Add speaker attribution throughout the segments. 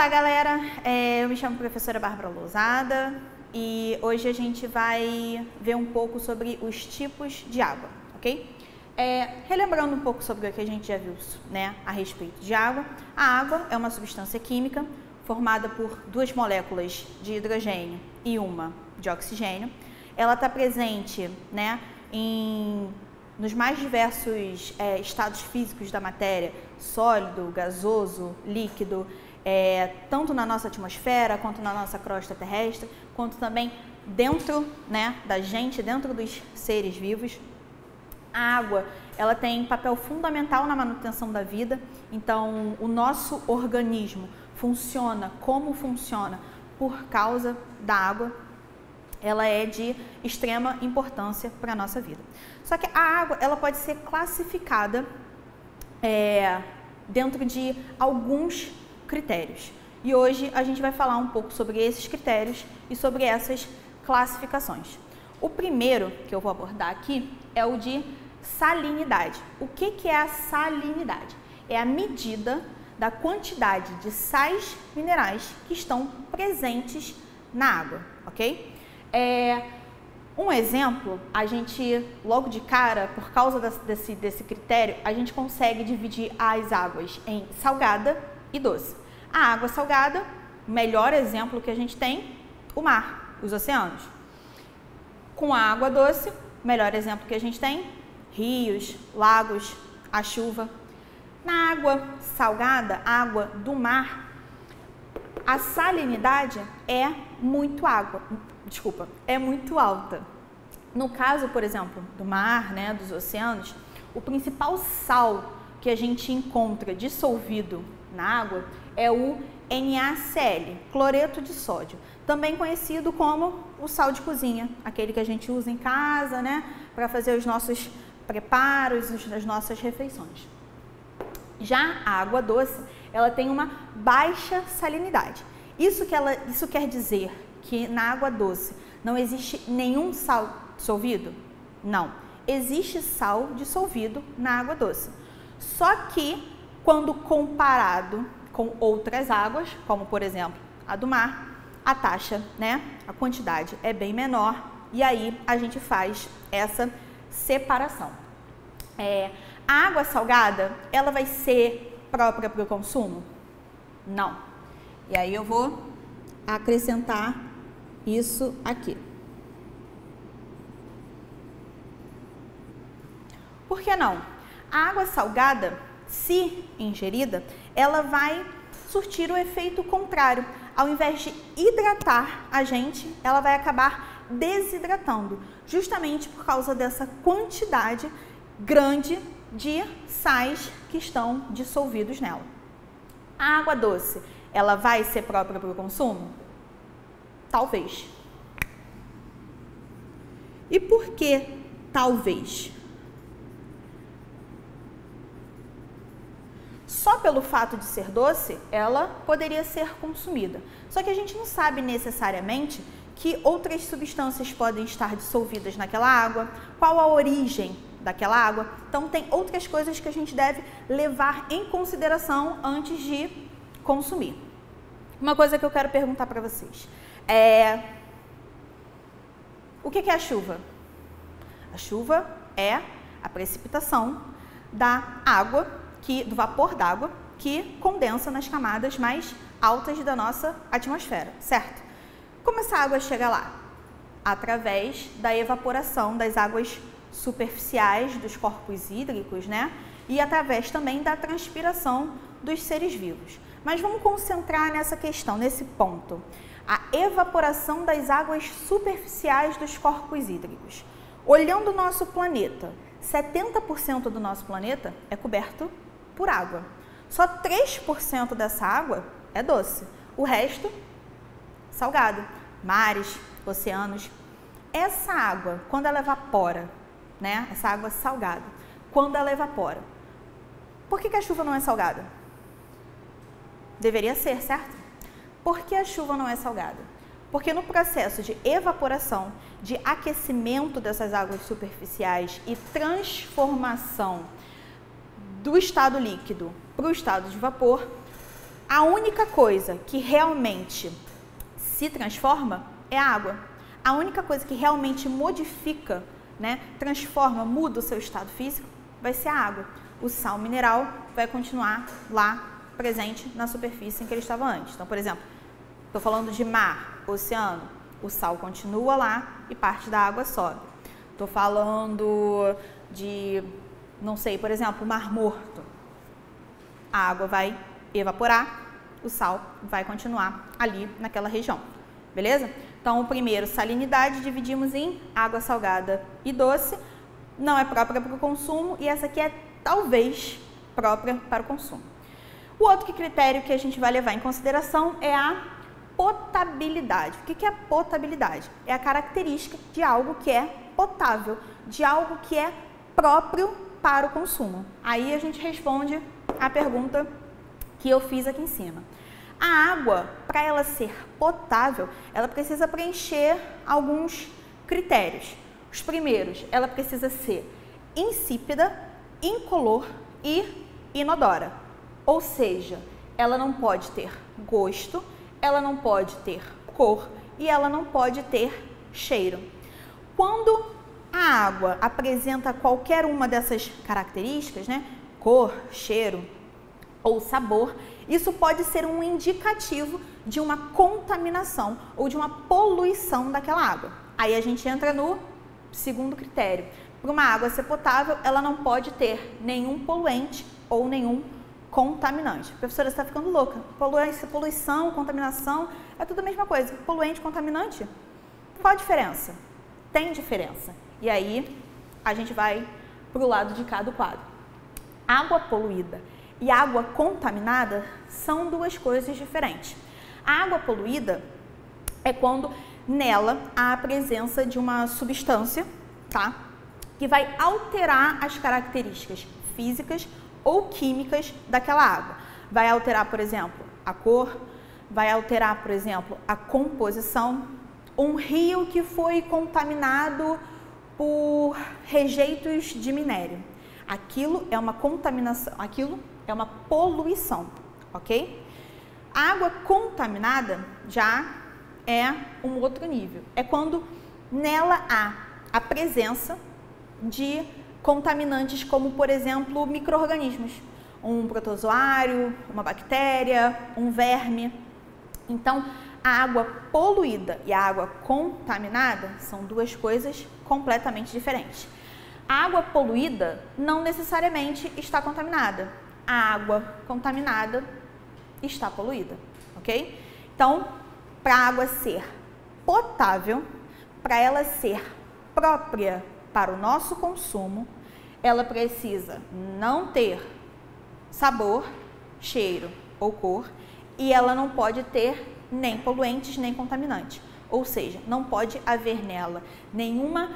Speaker 1: Olá, galera! Eu me chamo professora Bárbara Lousada e hoje a gente vai ver um pouco sobre os tipos de água, ok? Relembrando um pouco sobre o que a gente já viu, né, a respeito de água. A água é uma substância química formada por duas moléculas de hidrogênio e uma de oxigênio. Ela está presente, né, nos mais diversos estados físicos da matéria, sólido, gasoso, líquido, tanto na nossa atmosfera, quanto na nossa crosta terrestre, quanto também dentro, né, da gente, dentro dos seres vivos. A água, ela tem papel fundamental na manutenção da vida, então o nosso organismo funciona como funciona por causa da água. Ela é de extrema importância para a nossa vida. Só que a água, ela pode ser classificada dentro de alguns critérios. E hoje a gente vai falar um pouco sobre esses critérios e sobre essas classificações. O primeiro que eu vou abordar aqui é o de salinidade. O que é a salinidade? É a medida da quantidade de sais minerais que estão presentes na água, ok? Um exemplo, a gente logo de cara, por causa desse critério, a gente consegue dividir as águas em salgada e doce. A água salgada, o melhor exemplo que a gente tem, o mar, os oceanos. Com a água doce, o melhor exemplo que a gente tem, rios, lagos, a chuva. Na água salgada, água do mar, a salinidade é muito alta. No caso, por exemplo, do mar, né, dos oceanos, o principal sal que a gente encontra dissolvido na água é o NaCl, cloreto de sódio, também conhecido como o sal de cozinha, aquele que a gente usa em casa, né, para fazer os nossos preparos, as nossas refeições. Já a água doce, ela tem uma baixa salinidade. Isso quer dizer que na água doce não existe nenhum sal dissolvido? Não. Existe sal dissolvido na água doce. Só que, quando comparado com outras águas, como por exemplo a do mar, a taxa, né, a quantidade é bem menor e aí a gente faz essa separação. A água salgada, ela vai ser própria para o consumo? Não. E aí eu vou acrescentar isso aqui. Por que não? A água salgada, se ingerida, ela vai surtir o efeito contrário. Ao invés de hidratar a gente, ela vai acabar desidratando, justamente por causa dessa quantidade grande de sais que estão dissolvidos nela. A água doce, ela vai ser própria para o consumo? Talvez. E por que talvez? Só pelo fato de ser doce, ela poderia ser consumida. Só que a gente não sabe necessariamente que outras substâncias podem estar dissolvidas naquela água, qual a origem daquela água. Então, tem outras coisas que a gente deve levar em consideração antes de consumir. Uma coisa que eu quero perguntar para vocês o que é a chuva? A chuva é a precipitação da água, do vapor d'água que condensa nas camadas mais altas da nossa atmosfera, certo? Como essa água chega lá? Através da evaporação das águas superficiais dos corpos hídricos, né? E através também da transpiração dos seres vivos. Mas vamos concentrar nessa questão, nesse ponto. A evaporação das águas superficiais dos corpos hídricos. Olhando o nosso planeta, 70% do nosso planeta é coberto por água. Só 3% dessa água é doce. O resto, salgado. Mares, oceanos. Essa água, quando ela evapora, né? Essa água salgada, quando ela evapora, por que a chuva não é salgada? Deveria ser, certo? Por que a chuva não é salgada? Porque no processo de evaporação, de aquecimento dessas águas superficiais e transformação do estado líquido para o estado de vapor, A única coisa que realmente se transforma é a água. A única coisa que realmente modifica, né, transforma, muda o seu estado físico, vai ser a água. O sal mineral vai continuar lá presente na superfície em que ele estava antes. Então, por exemplo, estou falando de mar, oceano, o sal continua lá e parte da água sobe. Estou falando de, não sei, por exemplo, Mar Morto. A água vai evaporar, o sal vai continuar ali naquela região, beleza? Então, o primeiro, salinidade, dividimos em água salgada e doce. Não é própria para o consumo e essa aqui é talvez própria para o consumo. O outro critério que a gente vai levar em consideração é a potabilidade. O que é potabilidade? É a característica de algo que é potável, de algo que é próprio para o consumo. Aí a gente responde a pergunta que eu fiz aqui em cima. A água, para ela ser potável, ela precisa preencher alguns critérios. Os primeiros, ela precisa ser insípida, incolor e inodora. Ou seja, ela não pode ter gosto, ela não pode ter cor e ela não pode ter cheiro. Quando a água apresenta qualquer uma dessas características, né, cor, cheiro ou sabor, isso pode ser um indicativo de uma contaminação ou de uma poluição daquela água. Aí a gente entra no segundo critério. Para uma água ser potável, ela não pode ter nenhum poluente ou nenhum contaminante. Professora, você está ficando louca. Poluição, contaminação, é tudo a mesma coisa. Poluente, contaminante, qual a diferença? Tem diferença. E aí, a gente vai para o lado de cá do quadro. Água poluída e água contaminada são duas coisas diferentes. A água poluída é quando nela há a presença de uma substância, tá? Que vai alterar as características físicas ou químicas daquela água. Vai alterar, por exemplo, a cor, vai alterar, por exemplo, a composição. Um rio que foi contaminado por rejeitos de minério. Aquilo é uma contaminação, aquilo é uma poluição, ok? A água contaminada já é um outro nível. É quando nela há a presença de contaminantes como, por exemplo, micro-organismos. Um protozoário, uma bactéria, um verme. Então, a água poluída e a água contaminada são duas coisas completamente diferentes. A água poluída não necessariamente está contaminada. A água contaminada está poluída, ok? Então, para a água ser potável, para ela ser própria para o nosso consumo, ela precisa não ter sabor, cheiro ou cor e ela não pode ter nem poluentes nem contaminantes. Ou seja, não pode haver nela nenhuma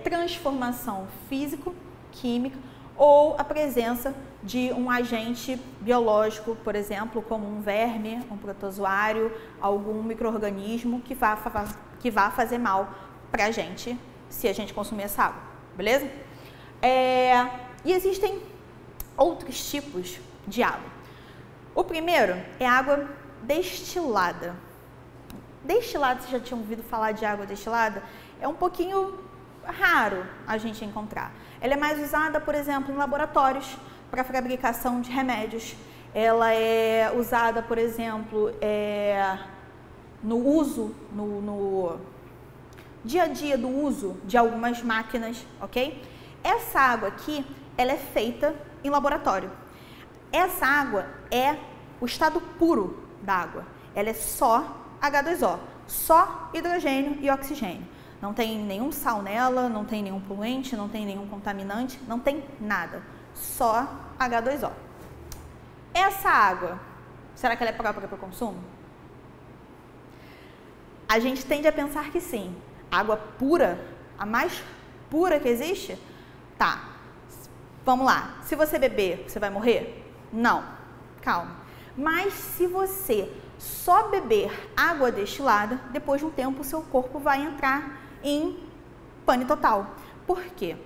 Speaker 1: transformação físico, química ou a presença de um agente biológico, por exemplo, como um verme, um protozoário, algum micro-organismo que vá fazer mal para a gente se a gente consumir essa água, beleza? E existem outros tipos de água. O primeiro é água destilada. Destilada, vocês já tinham ouvido falar de água destilada? É um pouquinho raro a gente encontrar. Ela é mais usada, por exemplo, em laboratórios para fabricação de remédios. Ela é usada, por exemplo, no uso, no dia a dia do uso de algumas máquinas, ok? Essa água aqui, ela é feita em laboratório. Essa água é o estado puro da água. Ela é só H2O, só hidrogênio e oxigênio. Não tem nenhum sal nela, não tem nenhum poluente, não tem nenhum contaminante, não tem nada. Só H2O. Essa água, será que ela é própria para o consumo? A gente tende a pensar que sim. Água pura, a mais pura que existe? Tá. Vamos lá. Se você beber, você vai morrer? Não. Calma. Mas se você só beber água destilada, depois de um tempo o seu corpo vai entrar em pane total. Por quê?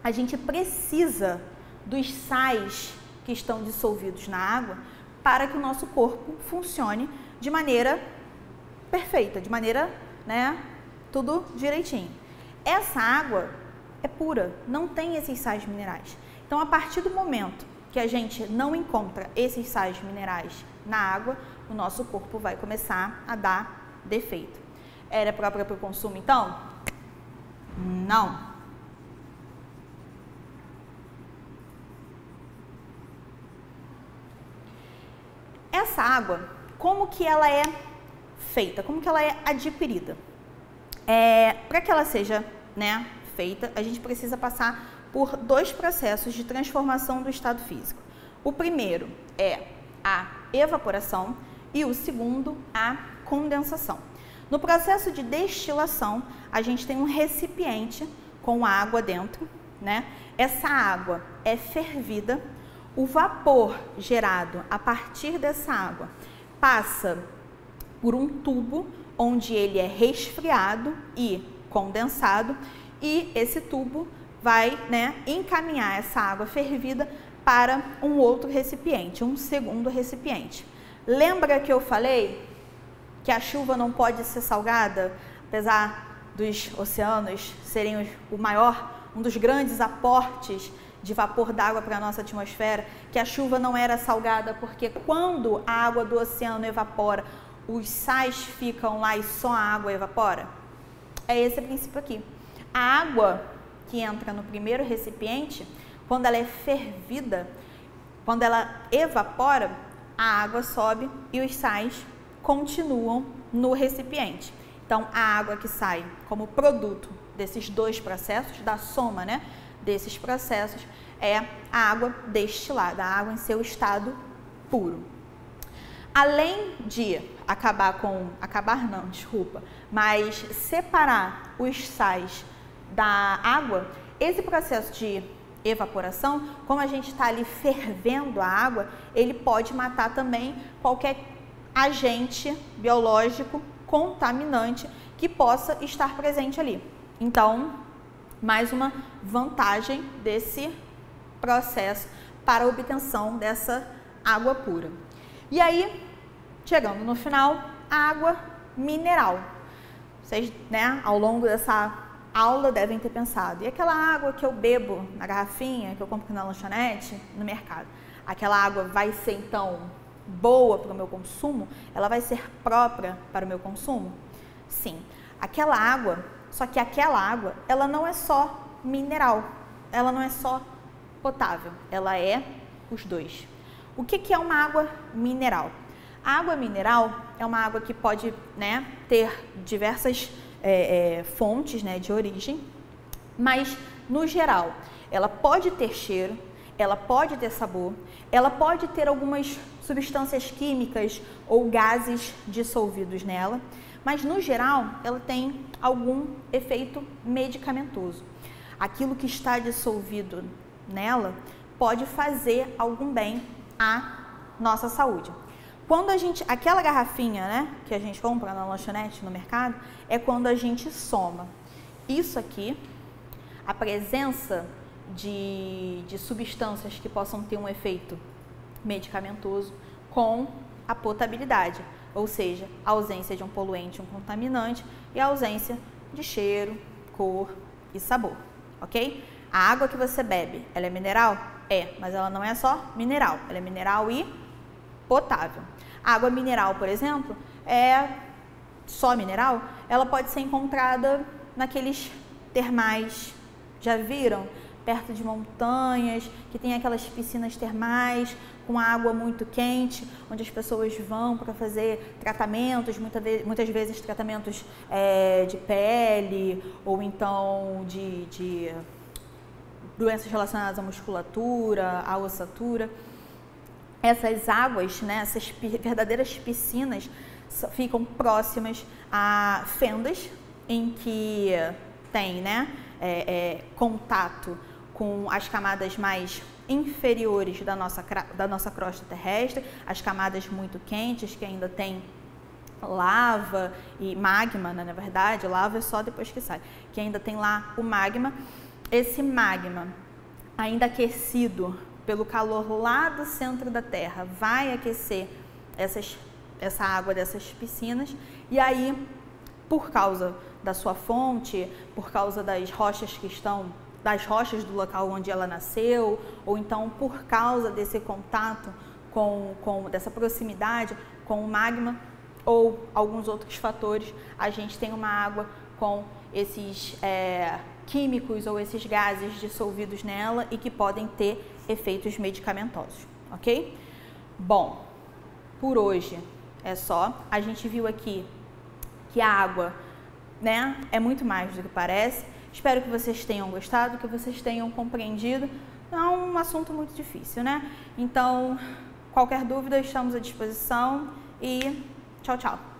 Speaker 1: A gente precisa dos sais que estão dissolvidos na água para que o nosso corpo funcione de maneira perfeita, de maneira, né, tudo direitinho. Essa água é pura, não tem esses sais minerais. Então, a partir do momento que a gente não encontra esses sais minerais na água, o nosso corpo vai começar a dar defeito. Era própria para o consumo, então? Não. Essa água, como que ela é feita? Como que ela é adquirida? Para que ela seja, né, feita, a gente precisa passar por dois processos de transformação do estado físico. O primeiro é a evaporação e o segundo, a condensação. No processo de destilação, a gente tem um recipiente com água dentro, né? Essa água é fervida, o vapor gerado a partir dessa água passa por um tubo onde ele é resfriado e condensado, e esse tubo vai, né, encaminhar essa água fervida para um outro recipiente, um segundo recipiente. Lembra que eu falei que a chuva não pode ser salgada, apesar dos oceanos serem um dos grandes aportes de vapor d'água para a nossa atmosfera, que a chuva não era salgada porque quando a água do oceano evapora, os sais ficam lá e só a água evapora? É esse o princípio aqui. A água que entra no primeiro recipiente, quando ela é fervida, quando ela evapora, a água sobe e os sais continuam no recipiente. Então, a água que sai como produto desses dois processos, da soma, né, desses processos, é a água destilada, a água em seu estado puro. Além de mas separar os sais da água, esse processo de evaporação, como a gente está ali fervendo a água, ele pode matar também qualquer agente biológico contaminante que possa estar presente ali. Então, mais uma vantagem desse processo para a obtenção dessa água pura. E aí, chegando no final, a água mineral. Vocês, né, ao longo dessa aula devem ter pensado, e aquela água que eu bebo na garrafinha, que eu compro na lanchonete, no mercado, aquela água vai ser então boa para o meu consumo? Ela vai ser própria para o meu consumo? Sim. Aquela água, só que aquela água, ela não é só mineral, ela não é só potável, ela é os dois. O que é uma água mineral? A água mineral é uma água que pode, né, ter diversas fontes, né, de origem, mas no geral ela pode ter cheiro, ela pode ter sabor, ela pode ter algumas substâncias químicas ou gases dissolvidos nela, mas no geral ela tem algum efeito medicamentoso. Aquilo que está dissolvido nela pode fazer algum bem à nossa saúde. Quando aquela garrafinha, né, que a gente compra na lanchonete, no mercado, é quando a gente soma isso aqui, a presença de substâncias que possam ter um efeito medicamentoso, com a potabilidade, ou seja, a ausência de um poluente, um contaminante, e a ausência de cheiro, cor e sabor, ok? A água que você bebe, ela é mineral? É, mas ela não é só mineral, ela é mineral e potável. A água mineral, por exemplo, é só mineral, ela pode ser encontrada naqueles termais, já viram? Perto de montanhas, que tem aquelas piscinas termais com água muito quente, onde as pessoas vão para fazer tratamentos, muitas vezes tratamentos de pele, ou então de doenças relacionadas à musculatura, à ossatura. Essas águas, né, essas verdadeiras piscinas, ficam próximas a fendas em que tem, né, contato com as camadas mais inferiores da nossa crosta terrestre, as camadas muito quentes, que ainda tem lava e magma, né, na verdade, lava é só depois que sai, que ainda tem lá o magma. Esse magma, ainda aquecido pelo calor lá do centro da Terra, vai aquecer essa água dessas piscinas, e aí, por causa da sua fonte, por causa das rochas do local onde ela nasceu, ou então por causa desse contato dessa proximidade com o magma, ou alguns outros fatores, a gente tem uma água com esses químicos ou esses gases dissolvidos nela e que podem ter efeitos medicamentosos, ok? Bom, por hoje é só. A gente viu aqui que a água, né, é muito mais do que parece. Espero que vocês tenham gostado, que vocês tenham compreendido. Não é um assunto muito difícil, né? Então, qualquer dúvida, estamos à disposição e tchau, tchau!